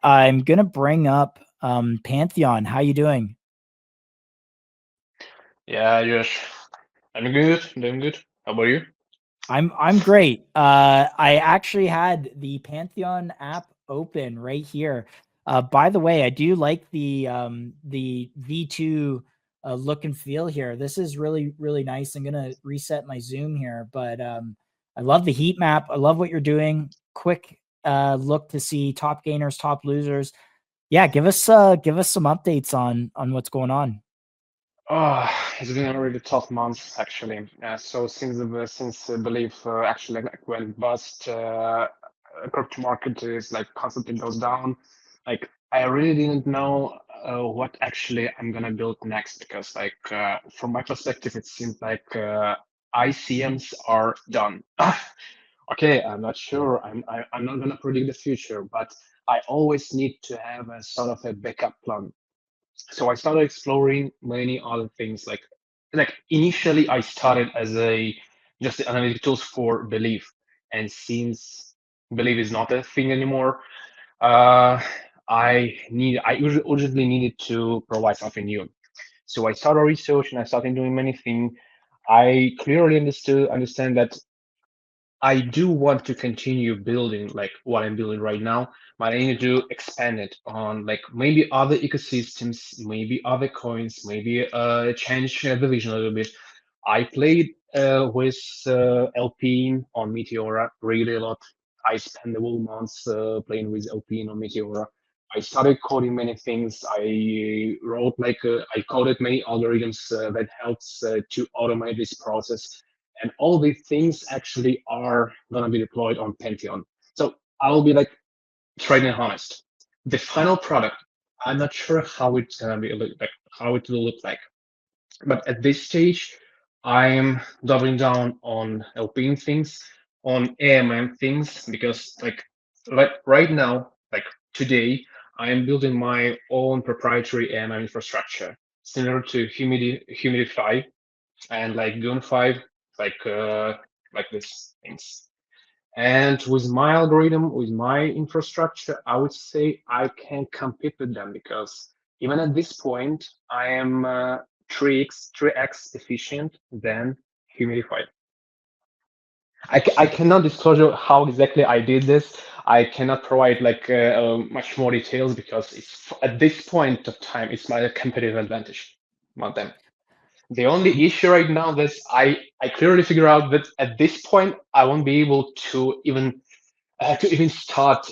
I'm gonna bring up Pantheon. How you doing? Yeah, yes. I'm good. Doing good. How about you? I'm great. I actually had the Pantheon app open right here. By the way, I do like the V2 look and feel here. This is really nice. I'm gonna reset my zoom here, but I love the heat map. I love what you're doing. Quick look to see top gainers, top losers. Yeah, give us some updates on what's going on. Oh, it's been a really tough month actually. So since belief actually went bust, crypto market is like constantly goes down. Like I really didn't know what actually I'm gonna build next because from my perspective it seems like ICMs are done. Okay, I'm not sure. I'm not gonna predict the future, but I always need to have a sort of a backup plan. So I started exploring many other things. Like initially, I started as a just the analytic tools for belief, and since belief is not a thing anymore, uh, I urgently needed to provide something new. So I started research and I started doing many things. I clearly understand that I do want to continue building like what I'm building right now, but I need to expand it on like maybe other ecosystems, maybe other coins, maybe change the vision a little bit. I played with LP on Meteora really a lot. I spent the whole months playing with LP on Meteora. I started coding many things. I coded many algorithms that helps to automate this process, and all these things actually are going to be deployed on Pantheon. So I'll be like straight and honest. The final product, I'm not sure how it's going to be like, how it will look like. But at this stage, I'm doubling down on LPing things, on AMM things, because like right now, like today, I am building my own proprietary AMM infrastructure, similar to Humidify and like Goon 5, like uh, like these things. And with my algorithm, with my infrastructure, I would say I can compete with them because even at this point, I am 3x efficient than Humidify. I cannot disclose you how exactly I did this. I cannot provide much more details because it's at this point of time, it's my competitive advantage, not them. The only issue right now is I clearly figure out that at this point I won't be able to even start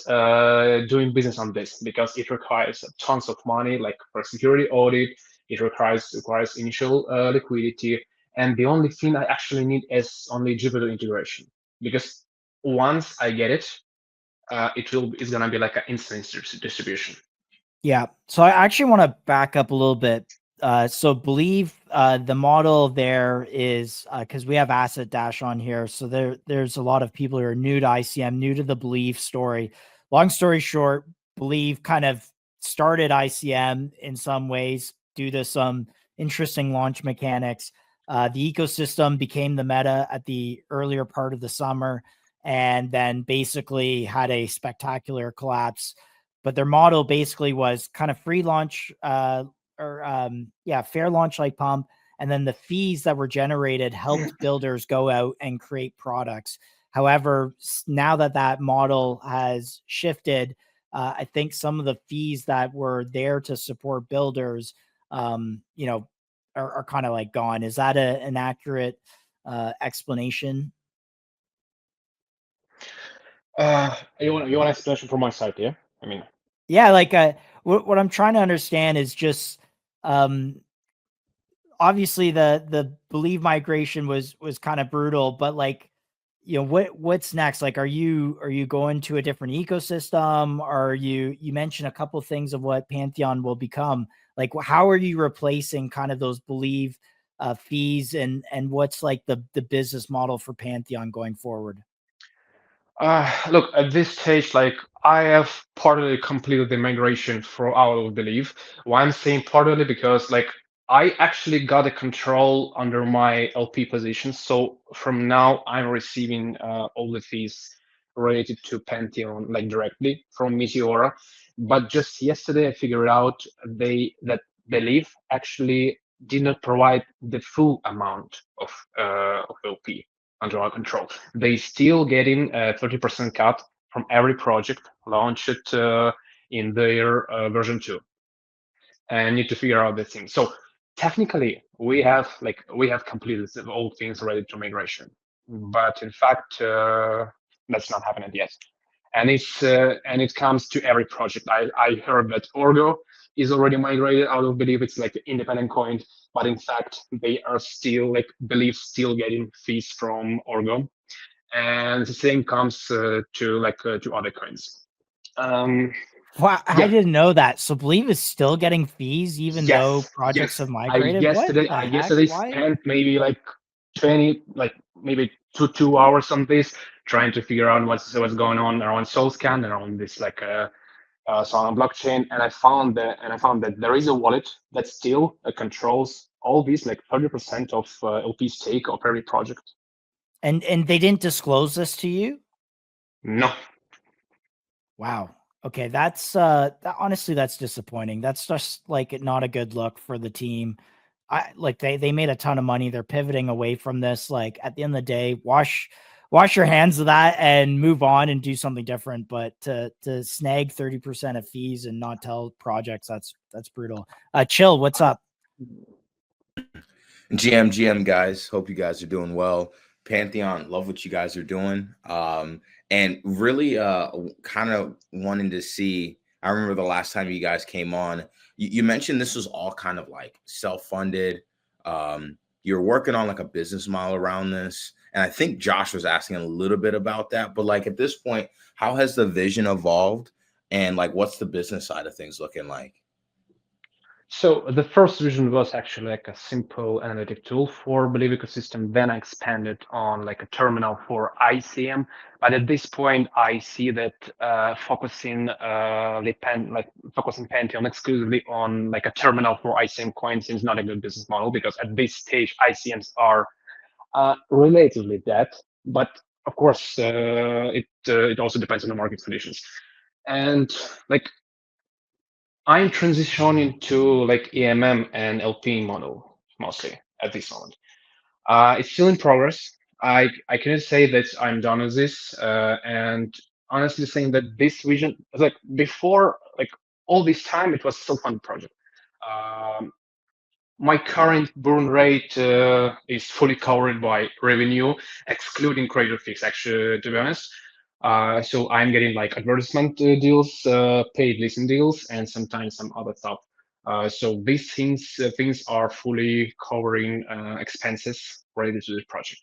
doing business on this because it requires tons of money, like for security audit. It requires initial liquidity, and the only thing I actually need is only Jupyter integration because once I get it, it's gonna be like an instant distribution. Yeah. So I actually want to back up a little bit. So believe the model there is because we have Asset Dash on here. So there's a lot of people who are new to ICM, new to the Believe story. Long story short, Believe kind of started ICM in some ways due to some interesting launch mechanics. The ecosystem became the meta at the earlier part of the summer and then basically had a spectacular collapse, but their model basically was kind of free launch fair launch like pump, and then the fees that were generated helped builders go out and create products. However, now that that model has shifted, I think some of the fees that were there to support builders, you know, are kind of like gone. Is that an accurate explanation? You want an explanation from my side, yeah? I mean, Yeah, like what I'm trying to understand is just um obviously the believe migration was kind of brutal, but like, you know, what's next? Like, are you going to a different ecosystem? Are you mentioned a couple things of what Pantheon will become? Like, how are you replacing kind of those believe fees, and what's like the business model for Pantheon going forward? Look, at this stage, like I have partly completed the migration for our belief. Why I'm saying partly because like I actually got a control under my LP position. So from now I'm receiving all the fees related to Pantheon like directly from Meteora. But just yesterday, I figured out that Believe actually did not provide the full amount of LP under our control. They still getting a 30% cut from every project launched in their version 2, and need to figure out the thing. So technically, we have completed all things ready to migration, but in fact, that's not happening yet. And it comes to every project. I heard that Orgo is already migrated out of Believe. It's like an independent coin, but in fact, they are still Believe still getting fees from Orgo, and the same comes to other coins. Um, Wow, I yeah, didn't know that. So Believe is still getting fees even though Yes, projects yes. have I migrated. What yesterday the I heck? yesterday Why? spent maybe 20, maybe two hours on this, trying to figure out what's going on around SoulScan, around this Solana blockchain, and I found that there is a wallet that still controls all these 30% of LP stake of every project. And they didn't disclose this to you? No. Wow. Okay, honestly, that's disappointing. That's just not a good look for the team. They made a ton of money. They're pivoting away from this. Like at the end of the day, wash your hands of that and move on and do something different. But to snag 30% of fees and not tell projects, that's brutal. Chill, what's up? GM guys, hope you guys are doing well. Pantheon, love what you guys are doing. And really kind of wanting to see, I remember the last time you guys came on, you mentioned this was all kind of like self-funded. You're working on like a business model around this. And I think Josh was asking a little bit about that, but like at this point, how has the vision evolved? And like, what's the business side of things looking like? So the first vision was actually like a simple analytic tool for Believe ecosystem. Then I expanded on like a terminal for ICM. But at this point, I see that focusing Pantheon exclusively on like a terminal for ICM coins is not a good business model, because at this stage ICMs are relatively dead. But of course, it also depends on the market conditions. And I'm transitioning to EMM and LP model mostly at this moment. It's still in progress. I cannot say that I'm done with this, and honestly saying that this vision, before all this time, it was a self-funded project. Um, my current burn rate is fully covered by revenue, excluding creator fees, actually, to be honest. So I'm getting advertisement deals, paid listen deals, and sometimes some other stuff. So these things are fully covering expenses related to the project.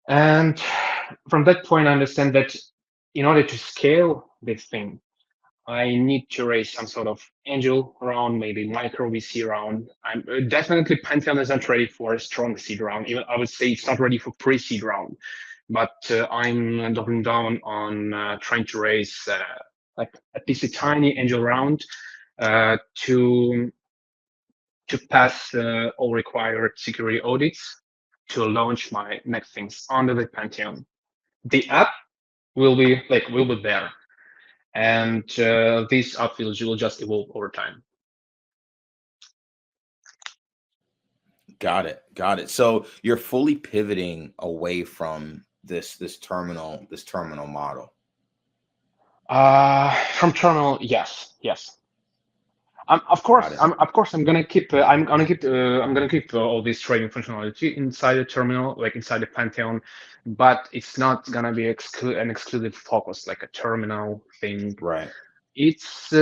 And from that point, I understand that in order to scale this thing, I need to raise some sort of angel round, maybe micro VC round. I'm definitely Pantheon is not ready for a strong seed round. Even I would say it's not ready for pre-seed round. But I'm doubling down on trying to raise at least a tiny angel round to pass all required security audits to launch my next things under the Pantheon. The app will be there, and these app will just evolve over time. Got it. So you're fully pivoting away from this terminal model. From terminal, yes. Of course, I'm gonna keep. I'm gonna keep all this trading functionality inside the terminal, inside the Pantheon, but it's not gonna be an exclusive focus, like a terminal thing. Right. It's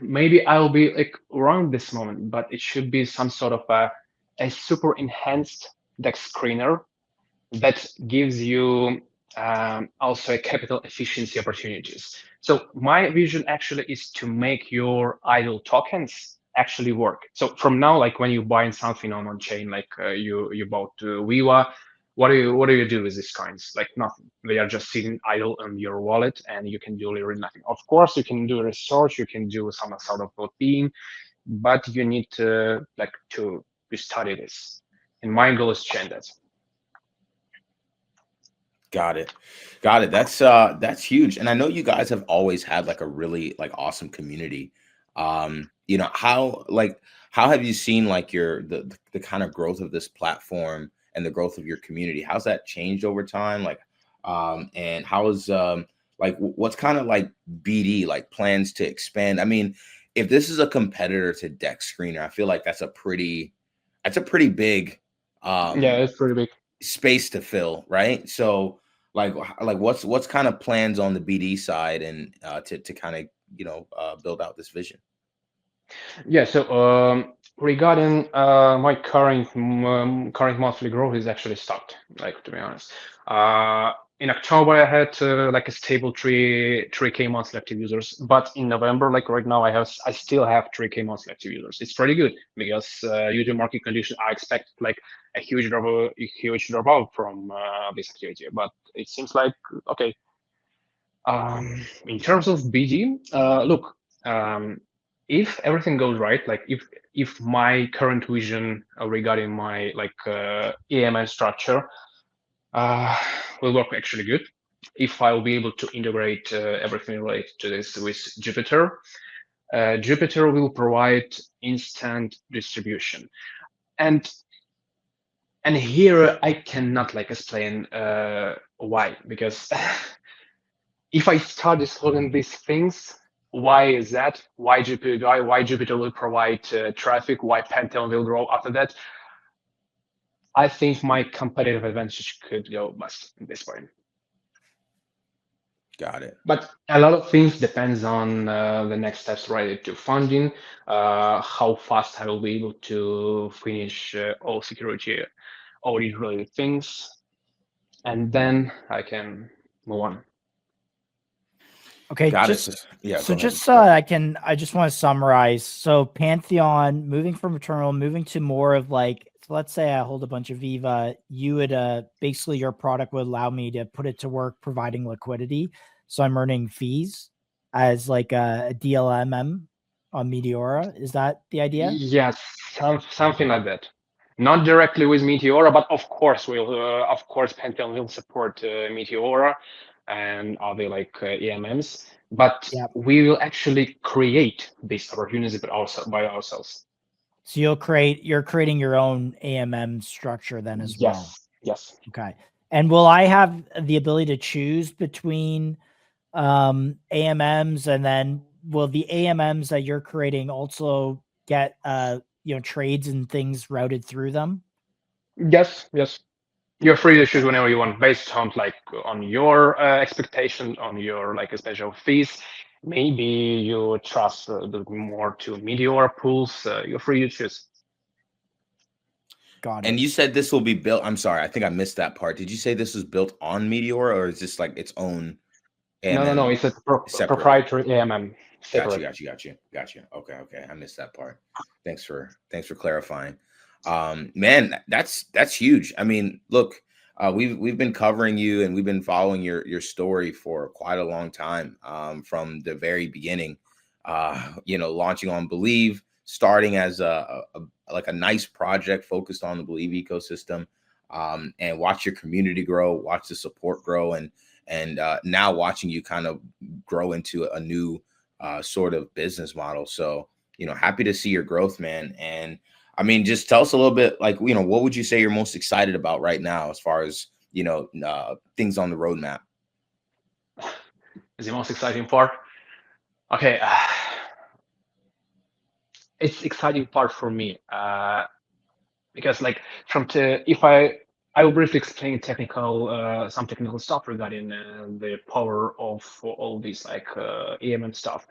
maybe I'll be around this moment, but it should be some sort of a super enhanced DEX screener that gives you also a capital efficiency opportunities. So my vision actually is to make your idle tokens actually work. So from now, when you buy something on chain, you bought Viva, what do you do with these coins? Nothing. They are just sitting idle in your wallet, and you can do literally nothing. Of course, you can do research, you can do some sort of voting, but you need to to study this. And my goal is to change that. Got it. That's huge. And I know you guys have always had like a really like awesome community. How have you seen like the kind of growth of this platform and the growth of your community? How's that changed over time? Like and how is what's kind of like BD like plans to expand? I mean, if this is a competitor to Deck Screener, I feel like that's a pretty big Yeah, um it's pretty big. space to fill, right? So what's kind of plans on the BD side and to kind of build out this vision? Yeah, so regarding my current monthly growth is actually stopped, like to be honest. In October I had like a stable 3K monthly active users, but in November, like right now, I still have 3K monthly active users. It's pretty good because due to market conditions, I expect like a huge drop out from this activity, but it seems like okay. In terms of BG, look, if everything goes right, like if my current vision regarding my EMN structure uh, will work actually good, if I will be able to integrate everything related to this with Jupyter, Jupyter will provide instant distribution, and and here I cannot like explain why because. If I start disclosing these things, why is that? Why Jupyter? Why Jupyter will provide traffic? Why Pantheon will grow after that? I think my competitive advantage could go bust at this point. Got it. But a lot of things depends on the next steps related to funding, how fast I will be able to finish all security audit related things, and then I can move on. Okay, Got it. just Yeah, so go ahead. just I just want to summarize. So Pantheon moving from a terminal, moving to more of like, so let's say I hold a bunch of Viva, you would basically your product would allow me to put it to work providing liquidity. So I'm earning fees as like a DLMM on Meteora. Is that the idea? Yes, something like that. Not directly with Meteora, but of course, Pantheon will support Meteora and other like EMMs. But Yeah. we will actually create these opportunities by ourselves. So you're creating your own AMM structure then as well. Yes, yes. Okay. And will I have the ability to choose between AMMs, and then will the AMMs that you're creating also get trades and things routed through them? Yes, yes. You're free to choose whenever you want, based on like on your expectation, on your like special fees. Maybe you trust a bit more to Meteor pools. You're free to choose. Got it. And you said this will be built. I'm sorry, I think I missed that part. Did you say this was built on Meteor or is this like its own No. AMM It's a separate? proprietary AMM Got you, separate. got you. Okay. I missed that part. Thanks for clarifying. Man, that's huge. I mean, look, we've been covering you and we've been following your story for quite a long time. From the very beginning, launching on Believe, starting as like a nice project focused on the Believe ecosystem, and watch your community grow, watch the support grow, and now watching you kind of grow into a new sort of business model. So, happy to see your growth, man. And I mean, just tell us a little bit, like, what would you say you're most excited about right now as far as, things on the roadmap? Is the most exciting part. Okay, it's exciting part for me because like if I will briefly explain some technical stuff regarding the power of all these like EMM stuff.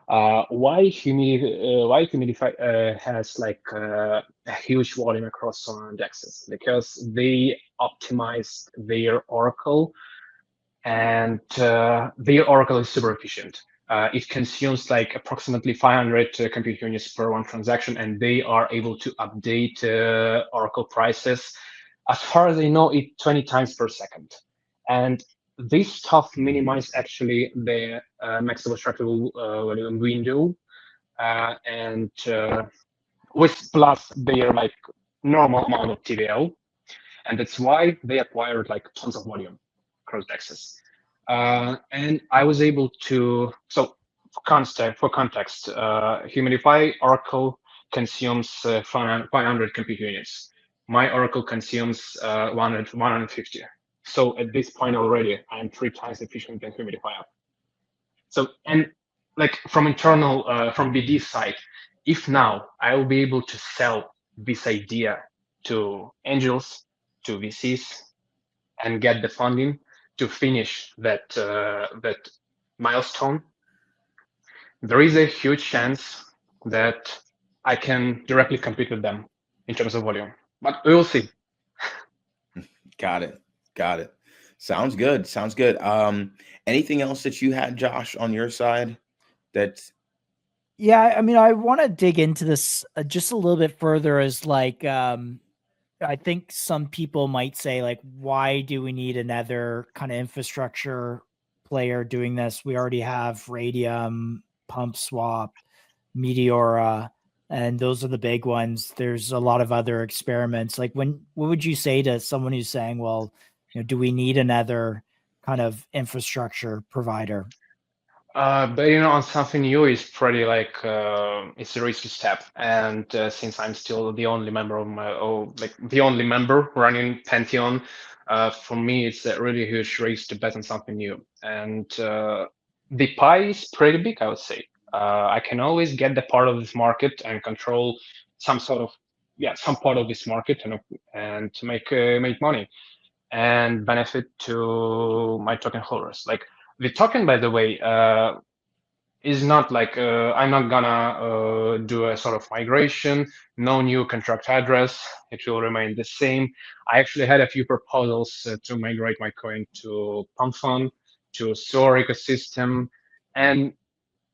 Why Humidify has like a huge volume across on indexes? Because they optimized their Oracle, and their Oracle is super efficient. It consumes like approximately 500 compute units per one transaction, and they are able to update Oracle prices. As far as I know, it 20 times per second. And this stuff minimizes actually the maximum extractable window, and with plus their like normal amount of TVL, and that's why they acquired like tons of volume. across DEXs. And I was able to, so for context, Humidify Oracle consumes 500 compute units. My Oracle consumes 150. So at this point already, I'm 3 times efficient than Humidify. So, and like from internal, from BD side, if now I will be able to sell this idea to angels, to VCs, and get the funding to finish that that milestone, there is a huge chance that I can directly compete with them in terms of volume. But we will see. Got it. Got it. Sounds good. Sounds good. Anything else that you had, Josh, on your side? That Yeah, I mean, I want to dig into this just a little bit further. As like, I think some people might say, like, why do we need another kind of infrastructure player doing this? We already have Radium, Pump Swap, Meteora, and those are the big ones. There's a lot of other experiments. Like, what would you say to someone who's saying, well, do we need another kind of infrastructure provider? But on something new is pretty like it's a risky step, and since I'm still the only member of the only member running Pantheon, for me it's a really huge risk to bet on something new. And the pie is pretty big, I would say. I can always get the part of this market and control some sort of some part of this market and to make money and benefit to my token holders. Like the token, by the way, is not like I'm not gonna do a sort of migration, no new contract address. It will remain the same. I actually had a few proposals to migrate my coin to Pantheon, to SOAR ecosystem, and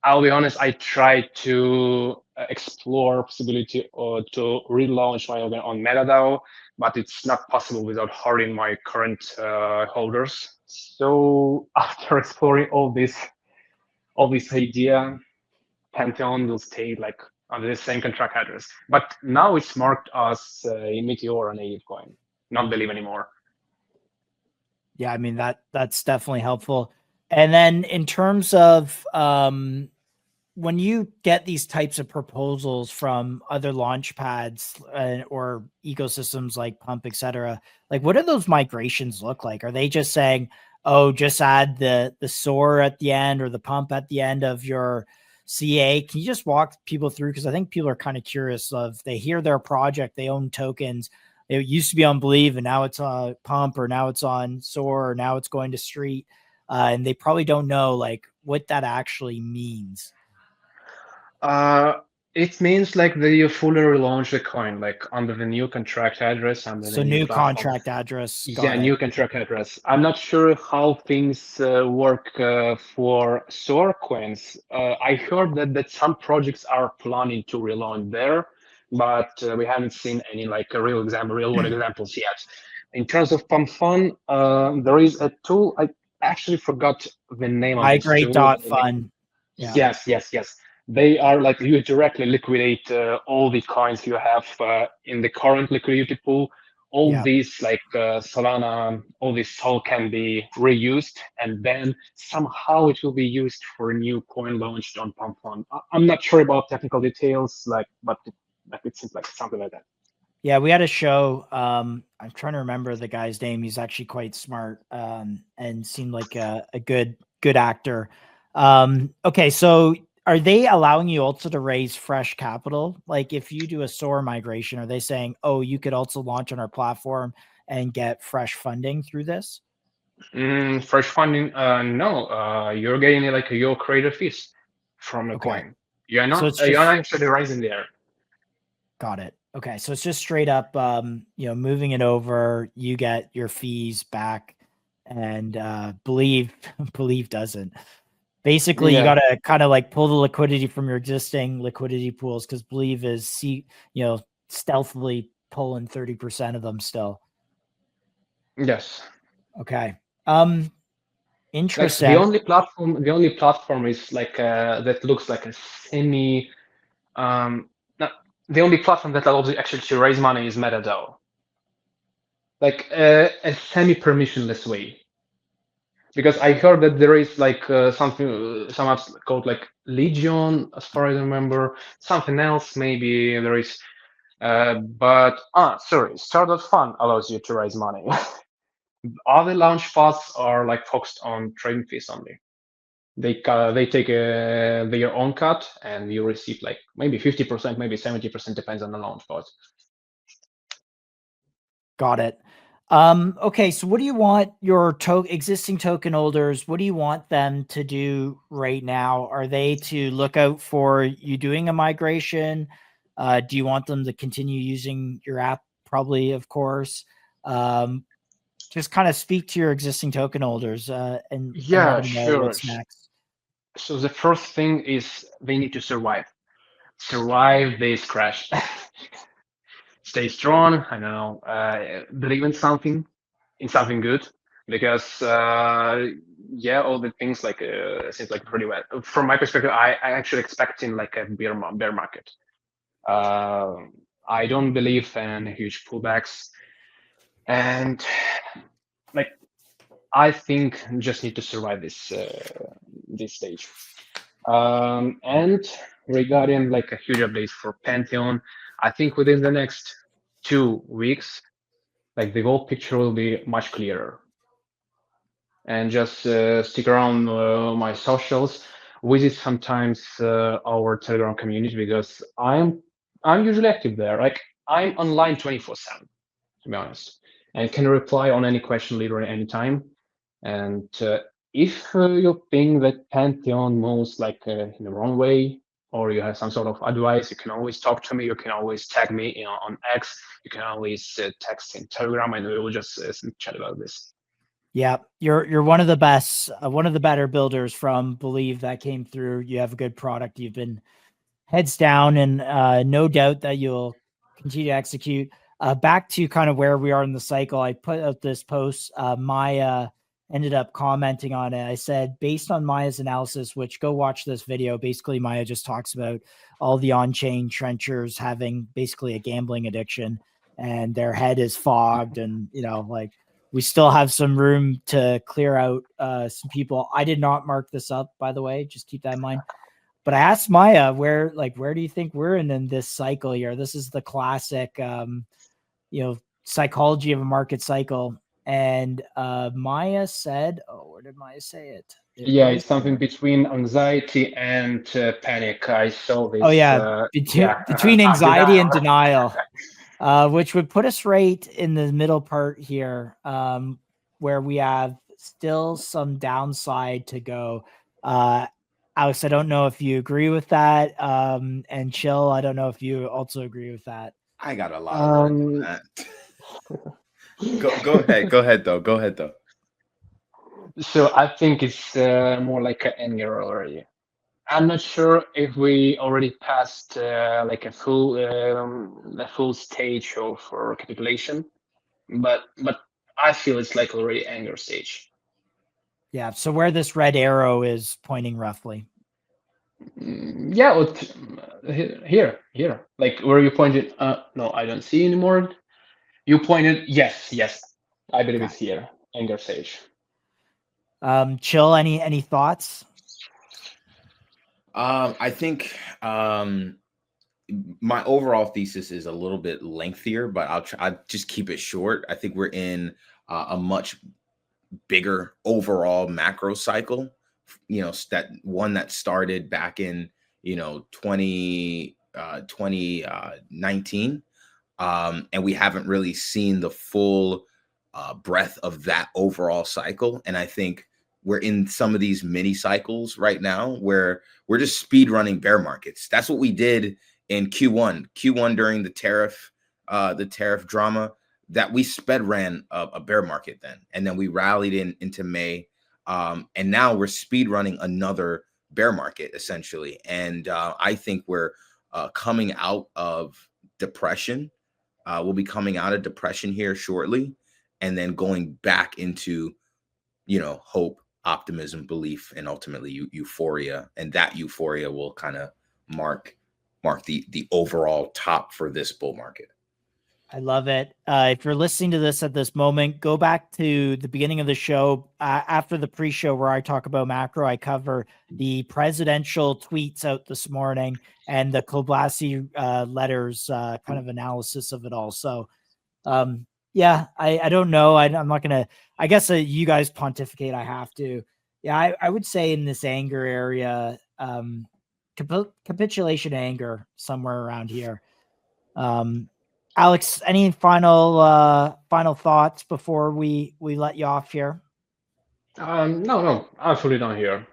I'll be honest, I tried to explore possibility to relaunch my organ on MetaDAO, but it's not possible without hurting my current holders. So after exploring all this idea, Pantheon will stay like under the same contract address. But now it's marked as a Meteor and native coin, not Believe anymore. Yeah, I mean that's definitely helpful. And then in terms of when you get these types of proposals from other launch pads or ecosystems like Pump, etc., like what do those migrations look like? Are they just saying, oh, just add the SOAR at the end or the Pump at the end of your CA? Can you just walk people through? Because I think people are kind of curious of, they hear their project, they own tokens. It used to be on Believe and now it's on Pump, or now it's on SOAR, or now it's going to Street. And they probably don't know like what that actually means. It means like you fully relaunch the coin, like under the new contract address, under So the new platform. contract address. Yeah, new contract address. I'm not sure how things work for SOAR coins. I heard that some projects are planning to relaunch there, but we haven't seen any like real world examples yet. In terms of Pantheon, there is a tool. I actually forgot the name of this tool. Migrate.fun. Yeah. Yes. They are like you directly liquidate all the coins you have in the current liquidity pool. All these like Solana, all this Sol can be reused, and then somehow it will be used for a new coin launched on Pantheon. I'm not sure about technical details, but it seems like something like that. Yeah, we had a show. I'm trying to remember the guy's name. He's actually quite smart and seemed like a good actor. Okay, so are they allowing you also to raise fresh capital? Like if you do a SOAR migration, are they saying, oh, you could also launch on our platform and get fresh funding through this? Fresh funding? No. You're getting like your creator fees from the coin. You're not actually raising there. Got it. Okay, so it's just straight up, moving it over. You get your fees back, and Believe doesn't. Basically, you got to kind of like pull the liquidity from your existing liquidity pools, because Believe is, stealthily pulling 30% of them still. Yes. Okay. Interesting. Like the only platform is like that looks like a semi. The only platform that allows you actually to raise money is MetaDAO. Like a semi-permissionless way. because I heard that there is like something, some apps called like Legion, as far as I remember, something else maybe there is. But sorry, Startup Fund allows you to raise money. Other launch pads are like focused on trading fees only. They take their own cut, and you receive like maybe 50%, maybe 70%, depends on the launch pad. Got it. Okay, so what do you want your existing token holders? What do you want them to do right now? Are they to look out for you doing a migration? Do you want them to continue using your app? Probably, of course. Just kind of speak to your existing token holders and let Yeah, them know sure. what's next. So the first thing is they need to survive. Survive this crash. Stay strong. I don't know. Believe in something good, because yeah, all the things like seems like pretty well. From my perspective, I actually expecting like a bear market. I don't believe in huge pullbacks, and like I think just need to survive this stage. And regarding like a huge update for Pantheon, I think within the next 2 weeks, like the whole picture will be much clearer. And just stick around my socials, visit sometimes our Telegram community, because I'm usually active there. Like I'm online 24/7, to be honest, and can reply on any question literally anytime. And if you think that Pantheon moves like in the wrong way, or you have some sort of advice, you can always talk to me. You can always tag me on X. You can always text in Telegram, and we will just chat about this. Yeah, you're one of the best, one of the better builders from Believe that came through. You have a good product. You've been heads down, and no doubt that you'll continue to execute. Back to kind of where we are in the cycle, I put out this post. Maya ended up commenting on it. I said, based on Maya's analysis, which go watch this video. Basically, Maya just talks about all the on-chain trenchers having basically a gambling addiction, and their head is fogged, and like we still have some room to clear out some people. I did not mark this up, by the way. Just keep that in mind. But I asked Maya, where do you think we're in this cycle here? This is the classic, psychology of a market cycle. And Maya said, where did Maya say it? Yeah, it's something between anxiety and panic. I saw this. Oh yeah, between anxiety and denial, which would put us right in the middle part here, where we have still some downside to go. Alex, I don't know if you agree with that. And Chill, I don't know if you also agree with that. I got a lot of words on that. Go ahead though. So I think it's more like an anger already. I'm not sure if we already passed like a full stage of capitulation, but I feel it's like already anger stage. Yeah. So where this red arrow is pointing roughly. Yeah, here, like where you pointed. No, I don't see anymore. You pointed. Yes, I believe it's here. Anger stage. Chill. Any thoughts? I think my overall thesis is a little bit lengthier, but I'll just keep it short. I think we're in a much bigger overall macro cycle. That one that started back in 2019, and we haven't really seen the full breadth of that overall cycle. And I think we're in some of these mini cycles right now where we're just speed running bear markets. That's what we did in Q1 during the tariff drama, that we sped ran a bear market then, and then we rallied into May, and now we're speed running another bear market essentially. And I think we're coming out of depression. We'll be coming out of depression here shortly, and then going back into hope, optimism, belief, and ultimately euphoria. And that euphoria will kind of mark the overall top for this bull market. I love it. If you're listening to this at this moment, go back to the beginning of the show. After the pre-show where I talk about macro, I cover the presidential tweets out this morning and the Kobasi letters kind of analysis of it all. So, yeah, I don't know. I'm not going to, I guess you guys pontificate. I have to. Yeah, I would say in this anger area, capitulation anger somewhere around here. Alex, any final thoughts before we let you off here? No, absolutely not here.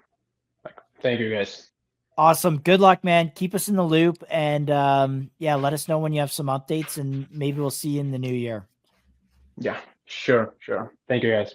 Thank you, guys. Awesome. Good luck, man. Keep us in the loop, and yeah, let us know when you have some updates, and maybe we'll see you in the new year. Yeah, sure. Thank you, guys.